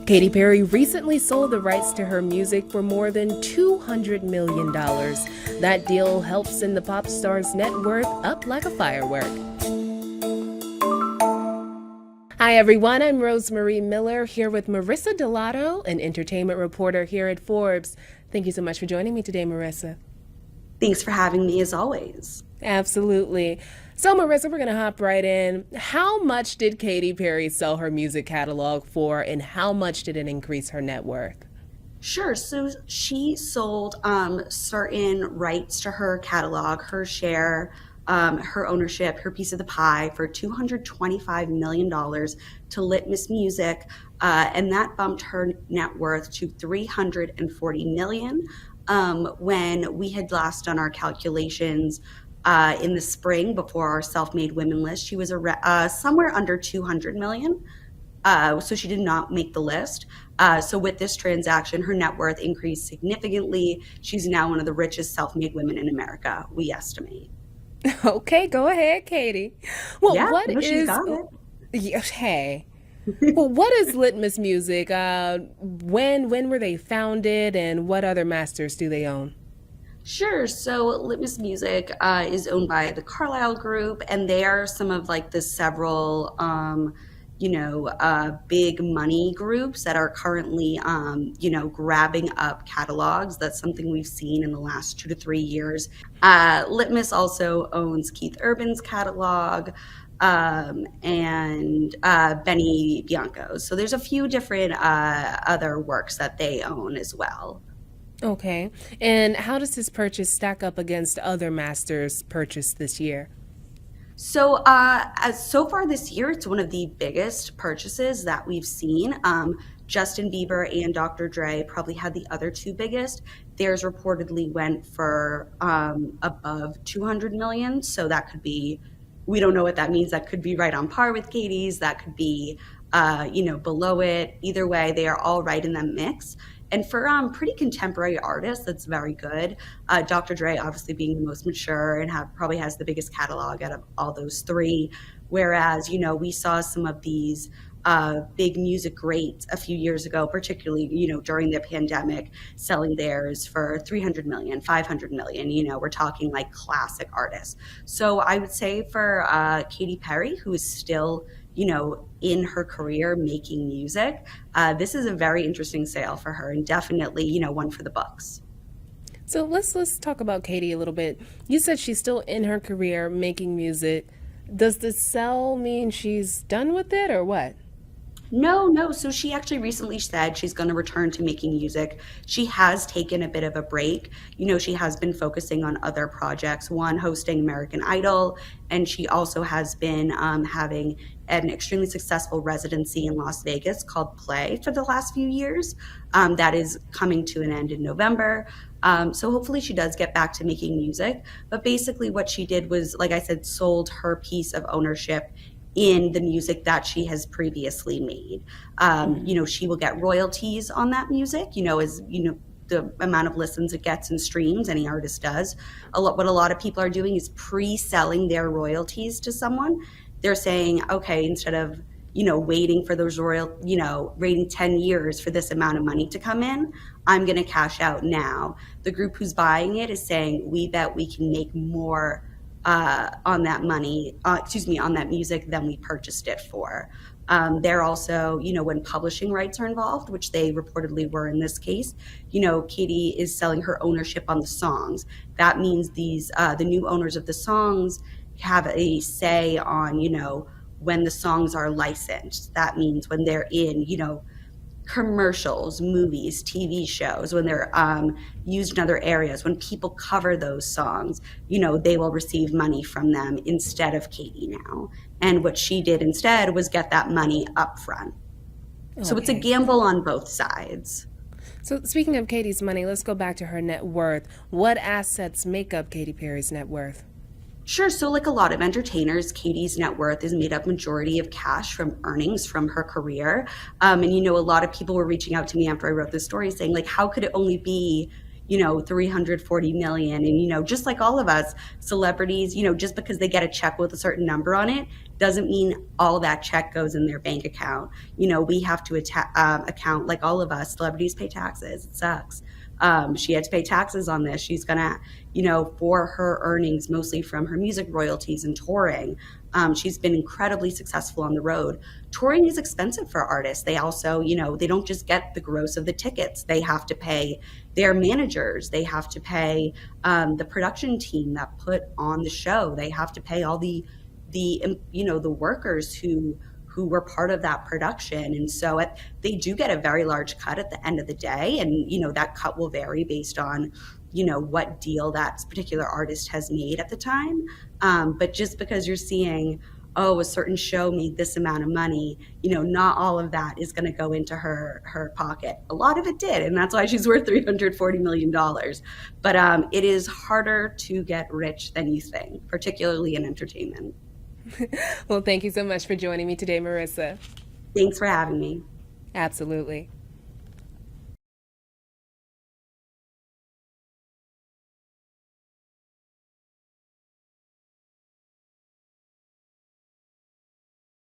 Katy Perry recently sold the rights to her music for more than $200 million. That deal helped send the pop star's net worth up like a firework. Hi everyone, I'm Rosemarie Miller here with Marissa Delato, an entertainment reporter here at Forbes. Thank you so much for joining me today, Marissa. Thanks for having me as always. Absolutely. So Marissa, we're going to hop right in. How much did Katy Perry sell her music catalog for, and how much did it increase her net worth? Sure. So she sold certain rights to her catalog, her share, her ownership, her piece of the pie for $225 million to Litmus Music, and that bumped her net worth to $340 million. When we had last done our calculations in the spring before our self-made women list, she was somewhere under 200 million. So she did not make the list. So with this transaction, her net worth increased significantly. She's now one of the richest self-made women in America, we estimate. Okay, go ahead, Katy. Well, yeah, what no, she's got it. Hey. Well, what is Litmus Music? When were they founded, and what other masters do they own? Sure. So Litmus Music is owned by the Carlyle Group, and they are some of like the several, big money groups that are currently, grabbing up catalogs. That's something we've seen in the last 2 to 3 years. Litmus also owns Keith Urban's catalog and Benny Bianco. So there's a few different other works that they own as well. Okay. And how does this purchase stack up against other masters purchased this year? So, so far this year, it's one of the biggest purchases that we've seen. Justin Bieber and Dr. Dre probably had the other two biggest. Theirs reportedly went for above 200 million. So that could be, we don't know what that means. That could be right on par with Katy's. That could be, below it. Either way, they are all right in that mix. And for pretty contemporary artists, that's very good. Dr. Dre obviously being the most mature and probably has the biggest catalog out of all those three. Whereas, we saw some of these big music greats a few years ago, particularly, during the pandemic, selling theirs for 300 million, 500 million. We're talking like classic artists. So I would say for Katy Perry, who is still in her career making music, this is a very interesting sale for her, and definitely, one for the books. So let's talk about Katy a little bit. You said she's still in her career making music. Does this sell mean she's done with it, or what? No. So she actually recently said she's going to return to making music. She has taken a bit of a break. She has been focusing on other projects, one hosting American Idol, and she also has been having an extremely successful residency in Las Vegas called Play for the last few years. That is coming to an end in November. So hopefully she does get back to making music. But basically what she did was, like I said, sold her piece of ownership in the music that she has previously made. She will get royalties on that music, as the amount of listens it gets and streams, any artist does. What a lot of people are doing is pre-selling their royalties to someone. They're saying, okay, instead of waiting for those waiting 10 years for this amount of money to come in, I'm going to cash out now. The group who's buying it is saying, we bet we can make more on that money, on that music than we purchased it for. They're also, when publishing rights are involved, which they reportedly were in this case, Katy is selling her ownership on the songs. That means the new owners of the songs have a say on, when the songs are licensed. That means when they're in, commercials, movies, TV shows, when they're used in other areas, when people cover those songs, they will receive money from them instead of Katy now. And what she did instead was get that money up front. Okay. So it's a gamble on both sides. So speaking of Katy's money, let's go back to her net worth. What assets make up Katy Perry's net worth? Sure. So like a lot of entertainers, Katy's net worth is made up majority of cash from earnings from her career. And, a lot of people were reaching out to me after I wrote this story saying, like, how could it only be, $340 million. And, just like all of us, celebrities, just because they get a check with a certain number on it, doesn't mean all that check goes in their bank account. We have to account, like all of us, celebrities pay taxes. It sucks. She had to pay taxes on this. She's gonna, for her earnings, mostly from her music royalties and touring. She's been incredibly successful on the road. Touring is expensive for artists. They also, they don't just get the gross of the tickets. They have to pay their managers. They have to pay the production team that put on the show. They have to pay all the workers who were part of that production. And so they do get a very large cut at the end of the day. And, that cut will vary based on, what deal that particular artist has made at the time. But just because you're seeing, a certain show made this amount of money, not all of that is going to go into her pocket. A lot of it did. And that's why she's worth $340 million. But it is harder to get rich than you think, particularly in entertainment. Well, thank you so much for joining me today, Marissa. Thanks for having me. Absolutely.